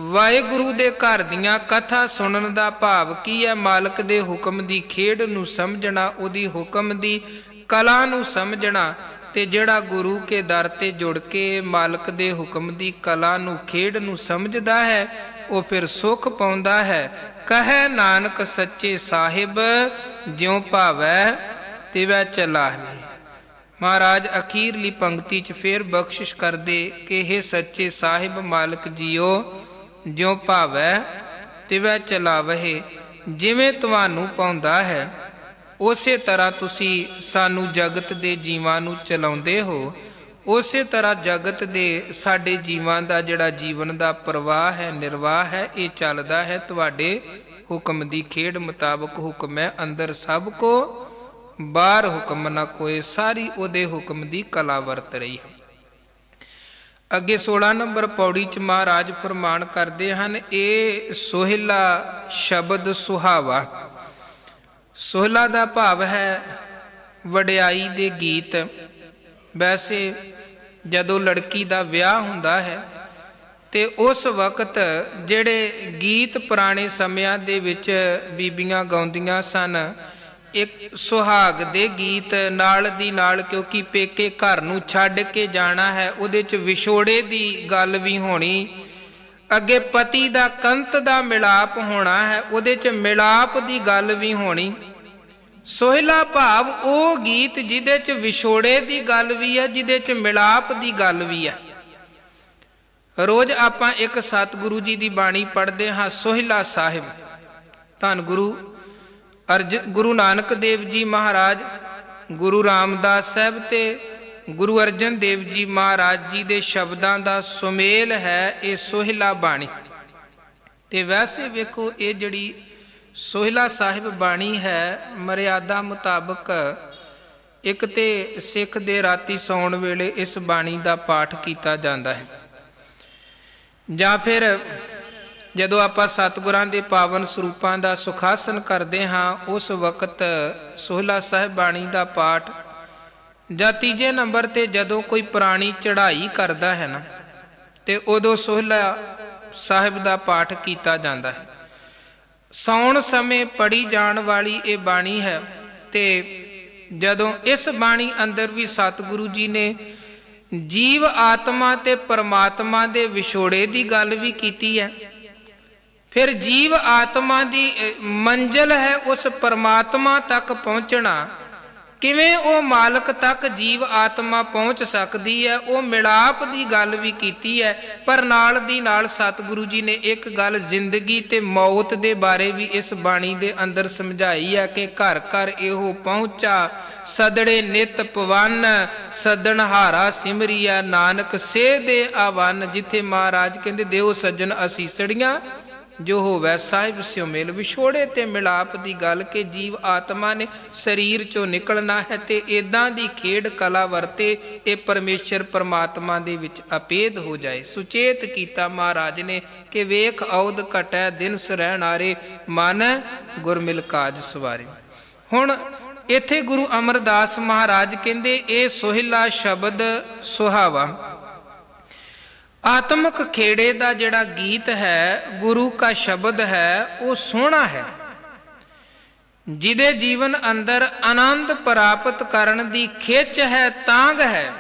वाहिगुरू दे घर दियां कथा सुनन दा भाव की है? मालक दे हुक्म दी खेड नूं समझना, उहदी हुक्म दी कला नूं समझना। ते जिहड़ा गुरु के दर ते जुड़ के मालक दे हुक्म दी कला नूं खेड नूं समझदा है, वो फिर सुख पाउंदा है। कहे नानक सच्चे साहिब, ज्यों भावै तिवै चलाहे। महाराज अखीरली पंक्ति च फिर बख्शिश करदे कि हे सच्चे साहिब मालक जीओ, ज्यों भावै तिवै चलावहे। जिवें तुहानू पाउंदा है उसे तरह तुसी सानू जगत दे जीवां नू चलाउंदे हो, उसे तरह जगत दे साडे जीवां दा जिहड़ा जीवन दा प्रवाह है, निर्वाह है, ये चलदा है तुहाडे हुक्म दी खेड मुताबक। हुक्म है अंदर सब को, बाहर हुक्म ना कोई, सारी उहदे हुक्म दी कला वरत रही है। अगे 16 नंबर पौड़ी च महाराज फरमान करते हैं, ये सोहिला शब्द सुहावा। सोहला का भाव है ਵਡਿਆਈ ਦੇ ਗੀਤ। ਵੈਸੇ ਜਦੋਂ ਲੜਕੀ ਦਾ ਵਿਆਹ ਹੁੰਦਾ ਹੈ ਤੇ ਉਸ ਵਕਤ ਜਿਹੜੇ ਗੀਤ ਪੁਰਾਣੇ ਸਮਿਆਂ ਦੇ ਵਿੱਚ ਬੀਬੀਆਂ ਗਾਉਂਦੀਆਂ ਸਨ, ਇੱਕ ਸੁਹਾਗ ਦੇ ਗੀਤ ਨਾਲ ਦੀ ਨਾਲ, ਕਿਉਂਕਿ ਪੇਕੇ ਘਰ ਨੂੰ ਛੱਡ ਕੇ ਜਾਣਾ ਹੈ, ਉਹਦੇ 'ਚ ਵਿਛੋੜੇ ਦੀ ਗੱਲ ਵੀ ਹੋਣੀ, ਅੱਗੇ ਪਤੀ ਦਾ ਕੰਤ ਦਾ ਮਿਲਾਪ ਹੋਣਾ ਹੈ, ਉਹਦੇ 'ਚ ਮਿਲਾਪ ਦੀ ਗੱਲ ਵੀ ਹੋਣੀ। ਸੋਹਿਲਾ ਭਾਵ ਉਹ ਗੀਤ ਜਿਹਦੇ 'ਚ ਵਿਛੋੜੇ ਦੀ ਗੱਲ ਵੀ ਹੈ, ਜਿਹਦੇ 'ਚ ਮਿਲਾਪ ਦੀ ਗੱਲ ਵੀ ਹੈ। ਰੋਜ਼ ਆਪਾਂ ਇੱਕ ਸਤਿਗੁਰੂ ਜੀ ਦੀ ਬਾਣੀ ਪੜ੍ਹਦੇ ਹਾਂ, ਸੋਹਿਲਾ ਸਾਹਿਬ। ਧੰਨ ਗੁਰੂ ਨਾਨਕ ਦੇਵ ਜੀ ਮਹਾਰਾਜ, ਗੁਰੂ ਰਾਮਦਾਸ ਸਾਹਿਬ ਤੇ ਗੁਰੂ ਅਰਜਨ ਦੇਵ ਜੀ ਮਹਾਰਾਜ ਜੀ ਦੇ ਸ਼ਬਦਾਂ ਦਾ ਸੁਮੇਲ ਹੈ ਇਹ ਸੋਹਿਲਾ ਬਾਣੀ। ਤੇ ਵੈਸੇ ਵੇਖੋ, ਇਹ ਜਿਹੜੀ ਸੋਹਿਲਾ ਸਾਹਿਬ ਬਾਣੀ ਹੈ, ਮਰਿਆਦਾ ਮੁਤਾਬਕ ਇੱਕ ਤੇ ਸਿੱਖ ਦੇ ਰਾਤੀ ਸੌਣ ਵੇਲੇ ਇਸ ਬਾਣੀ ਦਾ ਪਾਠ ਕੀਤਾ ਜਾਂਦਾ ਹੈ, ਜਾਂ ਫਿਰ ਜਦੋਂ ਆਪਾਂ ਸਤਿਗੁਰਾਂ ਦੇ ਪਾਵਨ ਸਰੂਪਾਂ ਦਾ ਸੁਖਾਸਨ ਕਰਦੇ ਹਾਂ ਉਸ ਵਕਤ ਸੋਹਿਲਾ ਸਾਹਿਬ ਬਾਣੀ ਦਾ ਪਾਠ, ਜਾਂ ਤੀਜੇ ਨੰਬਰ ਤੇ ਜਦੋਂ ਕੋਈ ਪੁਰਾਣੀ ਚੜ੍ਹਾਈ ਕਰਦਾ ਹੈ ਨਾ, ਤੇ ਉਦੋਂ ਸੋਹਿਲਾ ਸਾਹਿਬ ਦਾ ਪਾਠ ਕੀਤਾ ਜਾਂਦਾ ਹੈ। ਸੌਣ ਸਮੇਂ ਪੜ੍ਹੀ ਜਾਣ ਵਾਲੀ ਇਹ ਬਾਣੀ ਹੈ। ਤੇ ਜਦੋਂ ਇਸ ਬਾਣੀ ਅੰਦਰ ਵੀ ਸਤਿਗੁਰੂ ਜੀ ਨੇ ਜੀਵ ਆਤਮਾ ਤੇ ਪਰਮਾਤਮਾ ਦੇ ਵਿਛੋੜੇ ਦੀ ਗੱਲ ਵੀ ਕੀਤੀ ਹੈ। ਫਿਰ ਜੀਵ ਆਤਮਾ ਦੀ ਮੰਜ਼ਿਲ ਹੈ ਉਸ ਪਰਮਾਤਮਾ ਤੱਕ ਪਹੁੰਚਣਾ, ਕਿਵੇਂ ਉਹ ਮਾਲਕ ਤੱਕ ਜੀਵ ਆਤਮਾ ਪਹੁੰਚ ਸਕਦੀ ਹੈ, ਉਹ ਮਿਲਾਪ ਦੀ ਗੱਲ ਵੀ ਕੀਤੀ ਹੈ। ਪਰ ਨਾਲ ਦੀ ਨਾਲ ਸਤਿਗੁਰੂ ਜੀ ਨੇ ਇੱਕ ਗੱਲ ਜ਼ਿੰਦਗੀ ਤੇ ਮੌਤ ਦੇ ਬਾਰੇ ਵੀ ਇਸ ਬਾਣੀ ਦੇ ਅੰਦਰ ਸਮਝਾਈ ਹੈ ਕਿ ਘਰ ਘਰ ਇਹੋ ਪਹੁੰਚਾ, ਸਦੜੇ ਨਿਤ ਪਵਨ, ਸਦਨਹਾਰਾ ਸਿਮਰੀਆ ਨਾਨਕ ਸੇ ਦੇ ਆਵਨ। ਜਿੱਥੇ ਮਹਾਰਾਜ ਕਹਿੰਦੇ ਦਿਓ ਸੱਜਣ ਅਸੀਸੜੀਆਂ, ਜੋ ਹੋਵੈ ਸਾਹਿਬ ਸਿਉ ਮਿਲ। ਵਿਛੋੜੇ ਤੇ ਮਿਲਾਪ ਦੀ ਗੱਲ ਕਿ ਜੀਵ ਆਤਮਾ ਨੇ ਸਰੀਰ ਚੋਂ ਨਿਕਲਣਾ ਹੈ ਤੇ ਇਦਾਂ ਦੀ ਖੇਡ ਕਲਾ ਵਰਤੇ ਇਹ ਪਰਮੇਸ਼ਰ ਪਰਮਾਤਮਾ ਦੇ ਵਿੱਚ ਅਪੇਧ ਹੋ ਜਾਏ। ਸੁਚੇਤ ਕੀਤਾ ਮਹਾਰਾਜ ਨੇ ਕਿ ਵੇਖ ਔਦ ਘਟੈ ਦਿਨ ਸਰਹਿਣਾਰੇ, ਮਨ ਗੁਰਮਿਲ ਕਾਜ ਸਵਾਰੇ। ਹੁਣ ਇੱਥੇ ਗੁਰੂ ਅਮਰਦਾਸ ਮਹਾਰਾਜ ਕਹਿੰਦੇ ਇਹ ਸੋਹਿਲਾ ਸ਼ਬਦ ਸੁਹਾਵਾ, ਆਤਮਕ ਖੇੜੇ ਦਾ ਜਿਹੜਾ ਗੀਤ ਹੈ, ਗੁਰੂ ਕਾ ਸ਼ਬਦ ਹੈ, ਉਹ ਸੋਹਣਾ ਹੈ। ਜਿਹਦੇ ਜੀਵਨ ਅੰਦਰ ਆਨੰਦ ਪ੍ਰਾਪਤ ਕਰਨ ਦੀ ਖਿੱਚ ਹੈ, ਤਾਂਘ ਹੈ,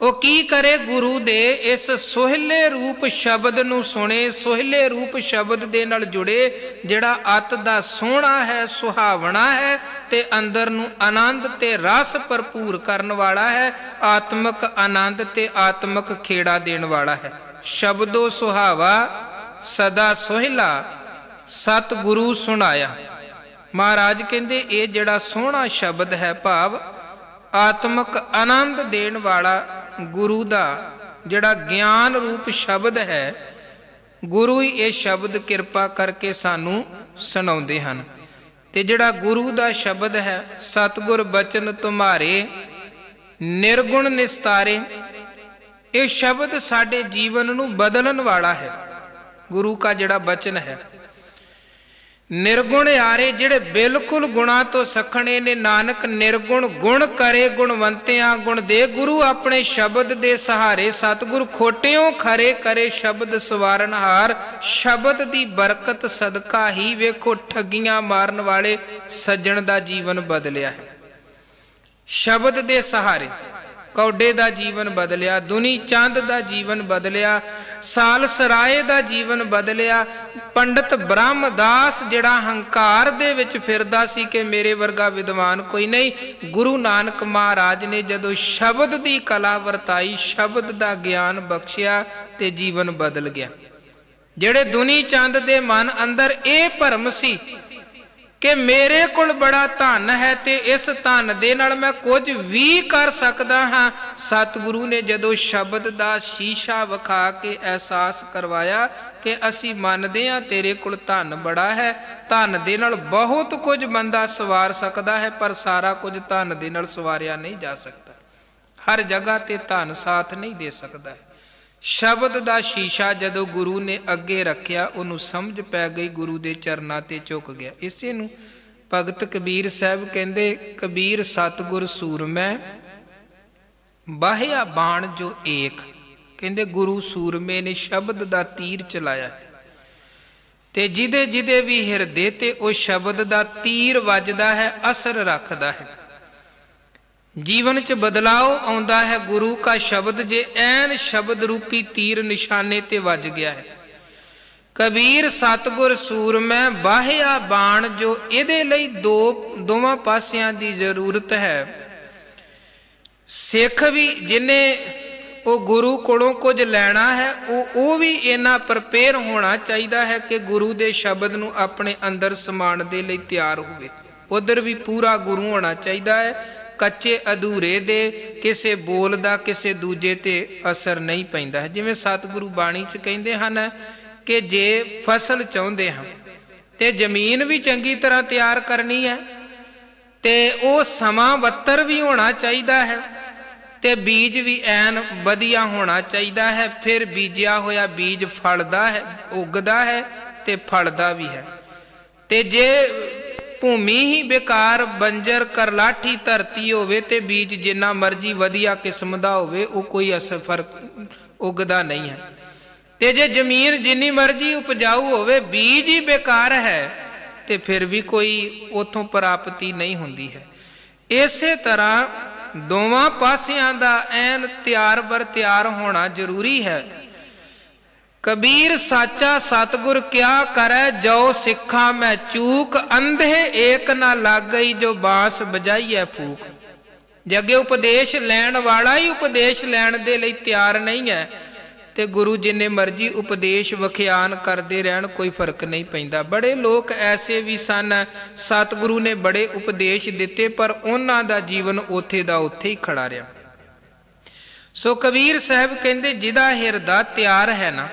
ਉਹ ਕੀ ਕਰੇ? ਗੁਰੂ ਦੇ ਇਸ ਸੋਹਿਲੇ ਰੂਪ ਸ਼ਬਦ ਨੂੰ ਸੁਣੇ, ਸੋਹਿਲੇ ਰੂਪ ਸ਼ਬਦ ਦੇ ਨਾਲ ਜੁੜੇ, ਜਿਹੜਾ ਅਤ ਦਾ ਸੋਹਣਾ ਹੈ, ਸੁਹਾਵਣਾ ਹੈ ਤੇ ਅੰਦਰ ਨੂੰ ਆਨੰਦ ਤੇ ਰਸ ਭਰਪੂਰ ਕਰਨ ਵਾਲਾ ਹੈ, ਆਤਮਕ ਆਨੰਦ ਤੇ ਆਤਮਕ ਖੇੜਾ ਦੇਣ ਵਾਲਾ ਹੈ। ਸ਼ਬਦੋ ਸੁਹਾਵਾ ਸਦਾ ਸੋਹਿਲਾ, ਸਤਿਗੁਰੂ ਸੁਣਾਇਆ। ਮਹਾਰਾਜ ਕਹਿੰਦੇ ਇਹ ਜਿਹੜਾ ਸੋਹਣਾ ਸ਼ਬਦ ਹੈ, ਭਾਵ ਆਤਮਕ ਆਨੰਦ ਦੇਣ ਵਾਲਾ ਗੁਰੂ ਦਾ ਜਿਹੜਾ ਗਿਆਨ ਰੂਪ ਸ਼ਬਦ ਹੈ, ਗੁਰੂ ਹੀ ਇਹ ਸ਼ਬਦ ਕਿਰਪਾ ਕਰਕੇ ਸਾਨੂੰ ਸੁਣਾਉਂਦੇ ਹਨ। ਤੇ ਜਿਹੜਾ ਗੁਰੂ ਦਾ ਸ਼ਬਦ ਹੈ, ਸਤਿਗੁਰ ਬਚਨ ਤੁਮਾਰੇ ਨਿਰਗੁਣ ਨਿਸਤਾਰੇ, ਇਹ ਸ਼ਬਦ ਸਾਡੇ ਜੀਵਨ ਨੂੰ ਬਦਲਣ ਵਾਲਾ ਹੈ। ਗੁਰੂ ਦਾ ਜਿਹੜਾ ਬਚਨ ਹੈ, ਨਿਰਗੁਣ ਯਾਰੇ, ਜਿਹੜੇ ਬਿਲਕੁਲ ਗੁਣਾ ਤੋਂ ਸਖਣੇ ਨੇ, ਨਾਨਕ ਨਿਰਗੁਣ ਗੁਣ ਕਰੇ ਗੁਣਵੰਤਿਆਂ ਗੁਣ ਦੇ। ਗੁਰੂ ਆਪਣੇ ਸ਼ਬਦ ਦੇ ਸਹਾਰੇ, ਸਤਿਗੁਰ ਖੋਟਿਓਂ ਖਰੇ ਕਰੇ ਸ਼ਬਦ ਸਵਾਰਨਹਾਰ। ਸ਼ਬਦ ਦੀ ਬਰਕਤ ਸਦਕਾ ਹੀ ਵੇਖੋ ਠੱਗੀਆਂ ਮਾਰਨ ਵਾਲੇ ਸੱਜਣ ਦਾ ਜੀਵਨ ਬਦਲਿਆ ਹੈ। ਸ਼ਬਦ ਦੇ ਸਹਾਰੇ ਕੌਡੇ ਦਾ ਜੀਵਨ ਬਦਲਿਆ, ਦੁਨੀ ਚੰਦ ਦਾ ਜੀਵਨ ਬਦਲਿਆ, ਸਾਲ ਸਰਾਏ ਦਾ ਜੀਵਨ ਬਦਲਿਆ। ਪੰਡਤ ਬ੍ਰਹਮਦਾਸ ਜਿਹੜਾ ਹੰਕਾਰ ਦੇ ਵਿੱਚ ਫਿਰਦਾ ਸੀ ਕਿ ਮੇਰੇ ਵਰਗਾ ਵਿਦਵਾਨ ਕੋਈ ਨਹੀਂ, ਗੁਰੂ ਨਾਨਕ ਮਹਾਰਾਜ ਨੇ ਜਦੋਂ ਸ਼ਬਦ ਦੀ ਕਲਾ ਵਰਤਾਈ, ਸ਼ਬਦ ਦਾ ਗਿਆਨ ਬਖਸ਼ਿਆ ਤੇ ਜੀਵਨ ਬਦਲ ਗਿਆ। ਜਿਹੜੇ ਦੁਨੀ ਚੰਦ ਦੇ ਮਨ ਅੰਦਰ ਇਹ ਭਰਮ ਸੀ ਕਿ ਮੇਰੇ ਕੋਲ ਬੜਾ ਧਨ ਹੈ ਤੇ ਇਸ ਧਨ ਦੇ ਨਾਲ ਮੈਂ ਕੁਝ ਵੀ ਕਰ ਸਕਦਾ ਹਾਂ, ਸਤਿਗੁਰੂ ਨੇ ਜਦੋਂ ਸ਼ਬਦ ਦਾ ਸ਼ੀਸ਼ਾ ਵਿਖਾ ਕੇ ਅਹਿਸਾਸ ਕਰਵਾਇਆ ਕਿ ਅਸੀਂ ਮੰਨਦੇ ਹਾਂ ਤੇਰੇ ਕੋਲ ਧਨ ਬੜਾ ਹੈ, ਧਨ ਦੇ ਨਾਲ ਬਹੁਤ ਕੁਝ ਬੰਦਾ ਸਵਾਰ ਸਕਦਾ ਹੈ, ਪਰ ਸਾਰਾ ਕੁਝ ਧਨ ਦੇ ਨਾਲ ਸਵਾਰਿਆ ਨਹੀਂ ਜਾ ਸਕਦਾ। ਹਰ ਜਗ੍ਹਾ ਤੇ ਧਨ ਸਾਥ ਨਹੀਂ ਦੇ ਸਕਦਾ ਹੈ। ਸ਼ਬਦ ਦਾ ਸ਼ੀਸ਼ਾ ਜਦੋਂ ਗੁਰੂ ਨੇ ਅੱਗੇ ਰੱਖਿਆ, ਉਹਨੂੰ ਸਮਝ ਪੈ ਗਈ, ਗੁਰੂ ਦੇ ਚਰਨਾਂ ਤੇ ਝੁਕ ਗਿਆ। ਇਸੇ ਨੂੰ भगत कबीर साहब कहते कबीर सतगुर सूरमै बाहिया बाण जो एक। कहते गुरु सूरमे ने शब्द दा तीर चलाया है ते जिदे जिदे भी हिरदे ते उस शब्द दा तीर वजदा है, असर रखदा है, जीवन च बदलाव आउंदा है। गुरु का शब्द जे ऐन शब्द रूपी तीर निशाने ते वज गया है। कबीर सतगुर सूरमै बाहिया बाण जो इहदे लई दोवां पासियां दी जरूरत है। सिख भी जिन्हें वो गुरु कोलों कुछ लैना है वो भी इन्ना प्रिपेयर होना चाहिए है कि गुरु दे शब्द नूं अपने अंदर समान दे लई तैयार होवे। उधर भी पूरा गुरु होना चाहिए है। कच्चे अधूरे दे किसे बोल दा किसे दूजे ते असर नहीं पैंदा है। जिवें सतगुरु बाणी च कहिंदे हन कि जे फसल चाहुंदे हां ते जमीन भी चंगी तरह तैयार करनी है ते वो समा बत्तर भी होना चाहिए है ते बीज भी ऐन वधिया होना चाहिए है। फिर बीजिया होया बीज फलदा है, उगदा है ते फलदा भी है। ते जे भूमि ही बेकार बंजर करलाठी धरती होवे ते बीज जिन्ना मर्जी वधिया किस्म दा होवे वो कोई असर फर्क उगदा नहीं है। ते जे जमीन जिन्नी मर्जी उपजाऊ होवे बीज ही बेकार है ते फिर भी कोई उथों प्राप्ति नहीं हुंदी है। इसे तरह दोवां पासियां दा ऐन तैयार बर तैयार होना जरूरी है। कबीर साचा सतगुर क्या करे जो सिखा मैं चूक, अंधे एक ना लाग गई जो बांस बजाइए फूक। जगे उपदेश लैण वाला ही उपदेश लैण दे लई तैयार नहीं है ते गुरु जिन्ने मर्जी उपदेश वखियान करते रहन कोई फर्क नहीं पैंदा। बड़े लोग ऐसे भी सन सतगुरु ने बड़े उपदेश दिते पर उन्हां दा जीवन उथे दा उथे ही खड़ा रहा। सो कबीर साहब कहते जिदा हिरदा तैयार है ना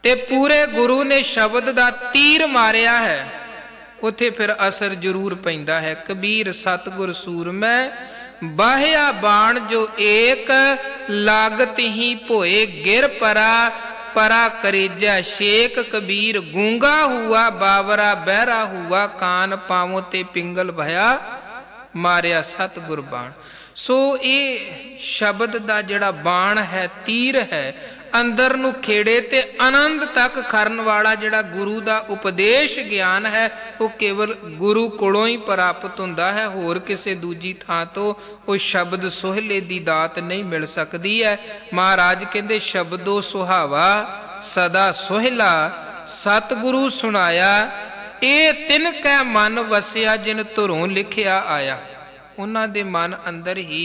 ते पूरे गुरु ने शब्द दा तीर मारिया है उथे फिर असर जरूर पैंदा है। कबीर सतगुर सूरमै बाहिया बाण जो एक, लागत ही भोए गिर परा, परा करेजा शेक। कबीर गूंगा हुआ बावरा बहरा हुआ, कान पावों ते पिंगल भया मारिया सतगुर बाण। सो ये शब्द दा जिहड़ा बाण है तीर है अंदर नू खेड़े ते आनंद तक करन वाला जिहड़ा गुरु दा उपदेश ज्ञान है वो केवल गुरु कोलों ही प्राप्त हुंदा है। होर किसे दूजी थां तो वो शब्द सोहले दी दात नहीं मिल सकती है। महाराज कहंदे शब्दो सुहावा सदा सोहला, सतगुरु सुनाया ए तिन कै मन वसिया जिन धुरों लिखिया आया। उन्हां दे मन अंदर ही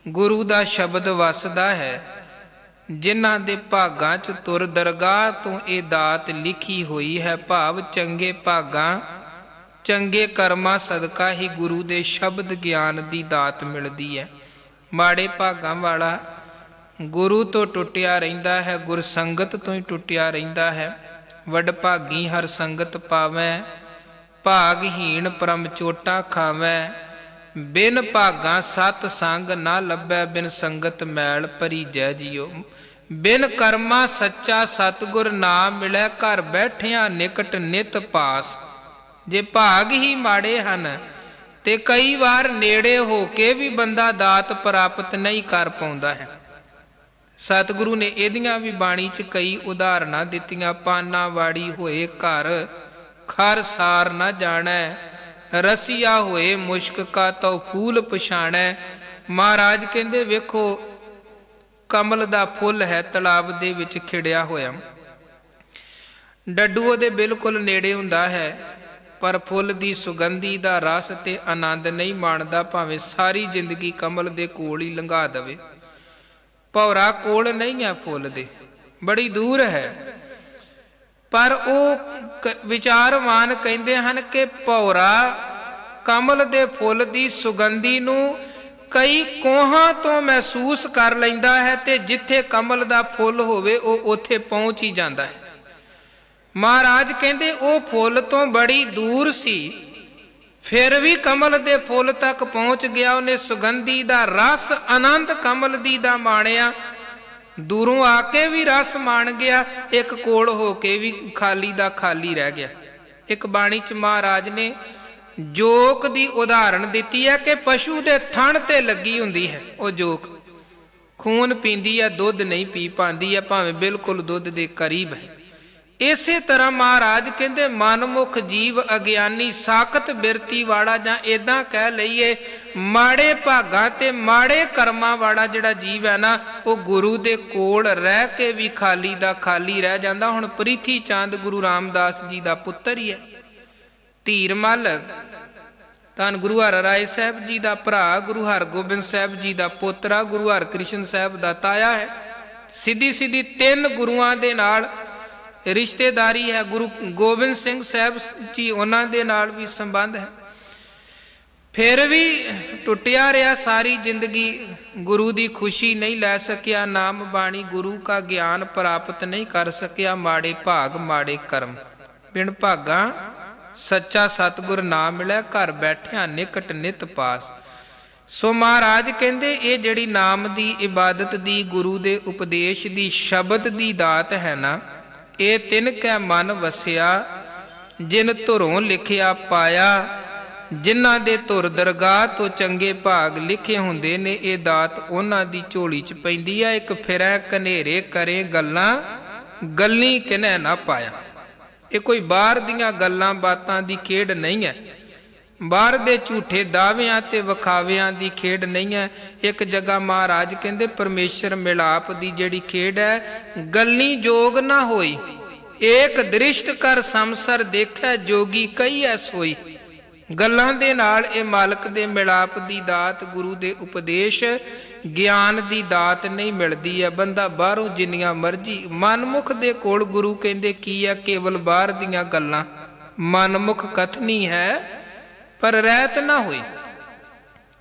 गुरु दा शब्द वसदा है। जिन्हां दे भागां च तुर दरगाह तो ये दात लिखी हुई है। भाव चंगे भागां चंगे कर्मां सदका ही गुरु दे शब्द ज्ञान दी दात मिलदी है। माड़े भागां वाला गुरु तो टुटिया रहिंदा है, गुरसंगत तो ही टुटिया रहिंदा है। वडभागी हर संगत पावै, भागहीन परम चोटा खावै। बिन भागा सत संग ना लभै, बिन संगत मैल भरी जय जियो। बिन कर्मा सच्चा सतगुर ना मिलै, घर बैठिया निकट नित पास। जे भाग ही माड़े हन ते कई बार नेड़े हो के भी बंदा दात प्राप्त नहीं कर पाउंदा है। सतगुरु ने इहदियां भी बाणी च कई उदाहरणां दित्तियां। पाना वाड़ी होए घर, खर सार ना जाणै। रसिया होए मुश्क का तो फूल पछाणै। महाराज कहंदे वेखो कमल दा फुल है तलाब दे विच खिड़िया होया, डड्डू उहदे बिल्कुल नेड़े हुंदा है पर फुल दी सुगंधी दा रस ते आनंद नहीं माणदा। भावें सारी जिंदगी कमल दे कोल ही लंघा दवे, भौरा कोल नहीं है फुल दे, बड़ी दूर है। पर वो विचारवान कहते हैं कि भौरा कमल दे फुल दी सुगंधी नू कई कोहां तो महसूस कर लैंदा है ते जिथे कमल दा फुल होवे वो उथे पहुंच ही जाता है। महाराज कहते वो फुल तो बड़ी दूर सी फिर भी कमल दे फुल तक पहुंच गया। उन्हें सुगंधी दा रस आनंद कमल दी दा माणिया, दूरों आके भी रस मान गया, एक कोल होके भी खाली दा खाली रह गया। एक बाणी च महाराज ने जोक दी उदाहरण दिती है कि पशु के थण ते लगी हुंदी है वो जोक, खून पींदी है, दुध नहीं पी पाती है, भावें बिल्कुल दुध के करीब है। इसे तरह महाराज कहते मनमुख जीव अज्ञानी साकत बिरती वाला, जां इदां कह लईए माड़े भागां ते माड़े कर्मां वाला जिहड़ा जीव है ना, वो गुरु दे कोल रह के भी खाली दा खाली रह जांदा। हुण प्रीथी चंद गुरु रामदास जी दा पुत्तर ही है, धीरमल धन गुरु हर राय साहब जी का भरा, गुरु हरगोबिंद साहब जी का पोतरा, गुरु हरकृष्ण साहब का ताया है। सीधी सीधी 3 गुरुआं दे नाल रिश्तेदारी है। गुरु गोबिंद सिंह साहब जी उन्हां दे नाल भी संबंध है। फिर भी टुटिया रहा सारी जिंदगी, गुरु की खुशी नहीं लै सकिया, नाम बाणी गुरु का ज्ञान प्राप्त नहीं कर सकिया। माड़े भाग माड़े कर्म, बिन भागा सच्चा सतगुर ना मिले, घर बैठिया निकट नित पास। सो महाराज कहते ये जिहड़ी नाम की इबादत दी, गुरु के उपदेश की, शब्द की दात है ना, ये तिनकै मन वसिया, जिन धुरों लिखिया पाया। जिन्हां दे धुर दरगाह तो चंगे भाग लिखे हुंदे ने, ये दात उन्हां दी झोली च पैंदी है। एक फिरै कनेरे करे गल्लां, गल्ली किन्है ना पाया। ये कोई बाहर दियां गल्लां बातां दी खेड नहीं है, बाहर दे झूठे दावियां ते विखावियां दी खेड नहीं है। एक जगह महाराज कहंदे परमेश्वर मिलाप दी जिहड़ी खेड है, गल्ली जोग ना होई, एक दृष्ट कर समसर देखै जोगी कई है सोई। गल्लां दे नाल ये मालक दे मिलाप दी दात, गुरु दे उपदेश ज्ञान दी दात नहीं मिलती है। बंदा बाहरों जिन्नियां मर्जी, मनमुख दे कोल गुरु कहंदे की है, केवल बाहर दियां गल्लां, मनमुख कथनी है पर रहत ना हुई।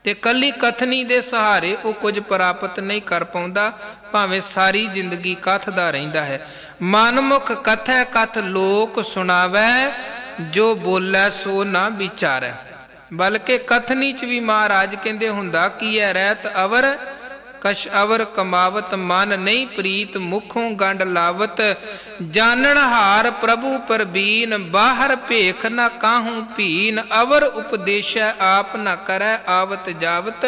ते कली कथनी दे सहारे वो कुछ प्राप्त नहीं कर पाउंदा, भावें सारी जिंदगी कथदा रहिंदा है। मनमुख कथै कथ लोक सुनावै, जो बोलै सो ना विचारै। बल्कि कथनी च भी महाराज कहंदे हुंदा की है, रहत अवर कश अवर कमावत, मन नहीं प्रीत मुखों गंड लावत। जानन हार प्रभु परबीन, बाहर भेख न काहूं भीन। अवर उपदेशै आप न करै, आवत जावत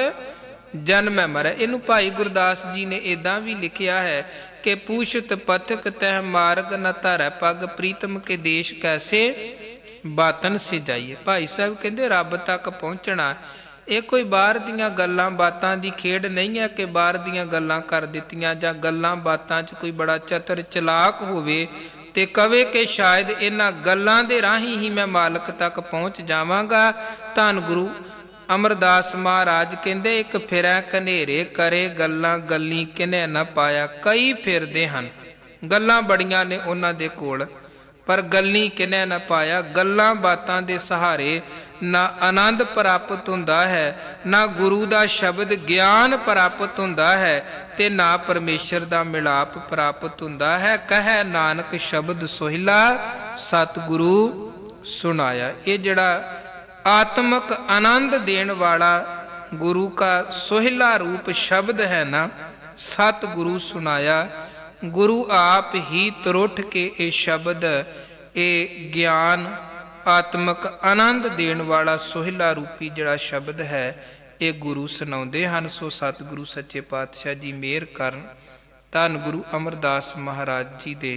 जन्म मरै। इनू भाई गुरदास जी ने इदां भी लिखिया है कि पूछत पथक तह मार्ग न धरै पग, प्रीतम के देश कैसे बातन से जाइए। भाई साहब कहते रब तक पहुँचना ये कोई बाहर दियां गल्लां बातां दी खेड नहीं है कि बाहर दियां गल्लां कर दित्तियां, जां गल्लां बातां च कोई बड़ा चतुर चलाक होवे ते कवे कि शायद इन्हां गल्लां दे राही ही मैं मालक तक पहुँच जावांगा। धन गुरु अमरदास महाराज कहंदे एक फिरै कनेरे करे गल्लां, गल्ली किन्है ना पाया। कई फिरदे हन, गल्लां बड़ियां ने उन्हां दे कोल, पर गल्ली किन्है ना पाया। गल्लां बातां दे सहारे ना आनंद प्राप्त हुंदा है, ना गुरु दा शब्द ज्ञान प्राप्त हुंदा है, ते ना परमेश्वर दा मिलाप प्राप्त हुंदा है। कहे नानक शब्द सोहिला, सतगुरु सुनाया। ये जड़ा आत्मक आनंद देने वाला गुरु का सोहिला रूप शब्द है ना, सतगुरु सुनाया। गुरु आप ही त्रुठ के ये शब्द, ये ज्ञान आत्मक आनंद देने वाला सोहिला रूपी जड़ा शब्द है, ये गुरु सुनाउंदे हन। सो सतगुरु सच्चे पातशाह जी मेहर करन। धन गुरु अमरदास महाराज जी दे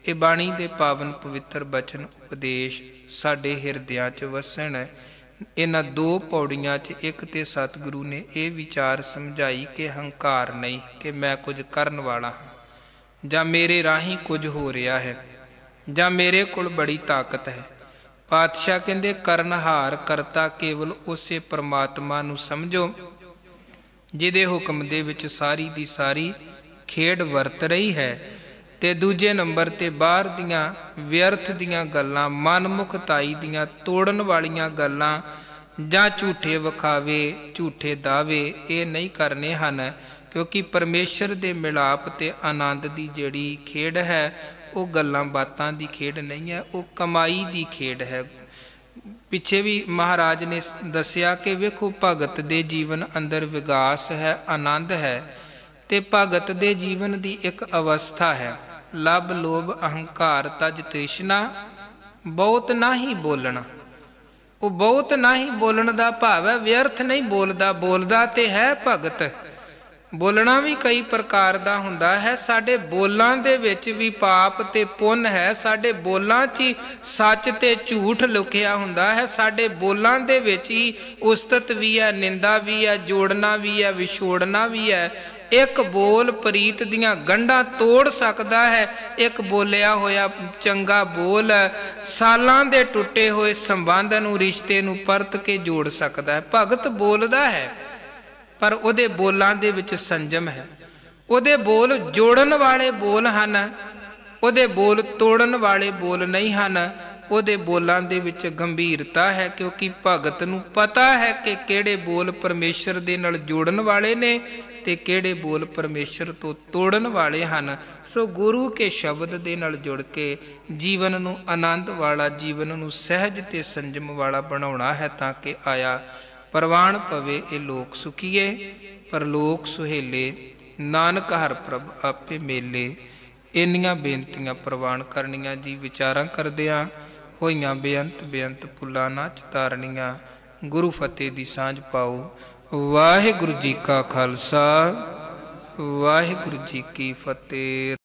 ये बाणी दे पावन पवित्र बचन उपदेश साडे हिरदियां च वसन। इन्हां 2 पौड़ियां च एक ते सतगुरु ने ये विचार समझाई कि हंकार नहीं कि मैं कुछ करन वाला हाँ, जां मेरे राही कुछ हो रहा है, जां मेरे कोल बड़ी ताकत है। पातशाह कहंदे करनहार करता केवल उसे परमात्मा नूं समझो जिहदे हुक्म दे विच सारी दी सारी खेड वरत रही है। ते दूजे नंबर ते बाहर दियां व्यर्थ दियां गल्लां, मनमुखताई दियां तोड़न वालियां गल्लां जां झूठे विखावे झूठे दावे ये नहीं करने हन, क्योंकि परमेश्वर दे मिलाप ते आनंद दी जिहड़ी खेड है वो गल्लां बातां दी खेड नहीं है, वो कमाई दी खेड है। पिछे भी महाराज ने दसिया कि वेखो भगत दे जीवन अंदर विकास है, आनंद है, ते भगत दे जीवन दी एक अवस्था है, लब लोभ अहंकार तज तृष्णा बहुत ना ही बोलना। ਉਹ ਬਹੁਤ ਨਹੀਂ ਬੋਲਣ ਦਾ ਭਾਵ ਹੈ, ਵਿਅਰਥ ਨਹੀਂ ਬੋਲਦਾ। ਬੋਲਦਾ ਤੇ ਹੈ ਭਗਤ। ਬੋਲਣਾ ਵੀ ਕਈ ਪ੍ਰਕਾਰ ਦਾ ਹੁੰਦਾ ਹੈ। ਸਾਡੇ ਬੋਲਾਂ ਦੇ ਵਿੱਚ ਵੀ ਪਾਪ ਤੇ ਪੁੰਨ ਹੈ। ਸਾਡੇ ਬੋਲਾਂ 'ਚ ਹੀ ਸੱਚ ਤੇ ਝੂਠ ਲੁਕਿਆ ਹੁੰਦਾ ਹੈ। ਸਾਡੇ ਬੋਲਾਂ ਦੇ ਵਿੱਚ ਹੀ ਉਸਤਤ ਵੀ ਹੈ, ਨਿੰਦਾ ਵੀ ਹੈ, ਜੋੜਨਾ ਵੀ ਹੈ, ਵਿਛੋੜਨਾ ਵੀ ਹੈ। ਇੱਕ ਬੋਲ ਪ੍ਰੀਤ ਦੀਆਂ ਗੰਢਾਂ ਤੋੜ ਸਕਦਾ ਹੈ। ਇੱਕ ਬੋਲਿਆ ਹੋਇਆ ਚੰਗਾ ਬੋਲ ਸਾਲਾਂ ਦੇ ਟੁੱਟੇ ਹੋਏ ਸੰਬੰਧ ਨੂੰ, ਰਿਸ਼ਤੇ ਨੂੰ ਪਰਤ ਕੇ ਜੋੜ ਸਕਦਾ ਹੈ। ਭਗਤ ਬੋਲਦਾ ਹੈ ਪਰ ਉਹਦੇ ਬੋਲਾਂ ਦੇ ਵਿੱਚ ਸੰਜਮ ਹੈ। ਉਹਦੇ ਬੋਲ ਜੋੜਨ ਵਾਲੇ ਬੋਲ ਹਨ, ਉਹਦੇ ਬੋਲ ਤੋੜਨ ਵਾਲੇ ਬੋਲ ਨਹੀਂ ਹਨ। ਉਹਦੇ ਬੋਲਾਂ ਦੇ ਵਿੱਚ ਗੰਭੀਰਤਾ ਹੈ, ਕਿਉਂਕਿ ਭਗਤ ਨੂੰ ਪਤਾ ਹੈ ਕਿ ਕਿਹੜੇ ਬੋਲ ਪਰਮੇਸ਼ਰ ਦੇ ਨਾਲ ਜੋੜਨ ਵਾਲੇ ਨੇ ਤੇ ਕਿਹੜੇ ਬੋਲ ਪਰਮੇਸ਼ਰ ਤੋਂ ਤੋੜਨ ਵਾਲੇ ਹਨ। ਸੋ ਗੁਰੂ ਕੇ ਸ਼ਬਦ ਦੇ ਨਾਲ ਜੁੜ ਕੇ ਜੀਵਨ ਨੂੰ ਆਨੰਦ ਵਾਲਾ, ਜੀਵਨ ਨੂੰ ਸਹਿਜ ਤੇ ਸੰਜਮ ਵਾਲਾ ਬਣਾਉਣਾ ਹੈ, ਤਾਂ ਕਿ ਆਇਆ ਪ੍ਰਵਾਨ ਪਵੇ ਇਹ ਲੋਕ ਸੁਖੀਏ, ਪਰਲੋਕ ਸੁਹੇਲੇ। ਨਾਨਕ ਹਰ ਪ੍ਰਭ ਆਪੇ ਮੇਲੇ। ਇੰਨੀਆਂ ਬੇਨਤੀਆਂ ਪ੍ਰਵਾਨ ਕਰਨੀਆਂ ਜੀ। ਵਿਚਾਰਾਂ ਕਰਦਿਆਂ ਹੋਈਆਂ ਬੇਅੰਤ ਬੇਅੰਤ ਭੁੱਲਾਂ ਨਾ ਚਤਾਰਨੀਆਂ। ਗੁਰੂ ਫਤਿਹ ਦੀ ਸਾਂਝ ਪਾਓ। ਵਾਹਿਗੁਰੂ ਜੀ ਕਾ ਖਾਲਸਾ, ਵਾਹਿਗੁਰੂ ਜੀ ਕੀ ਫਤਿਹ।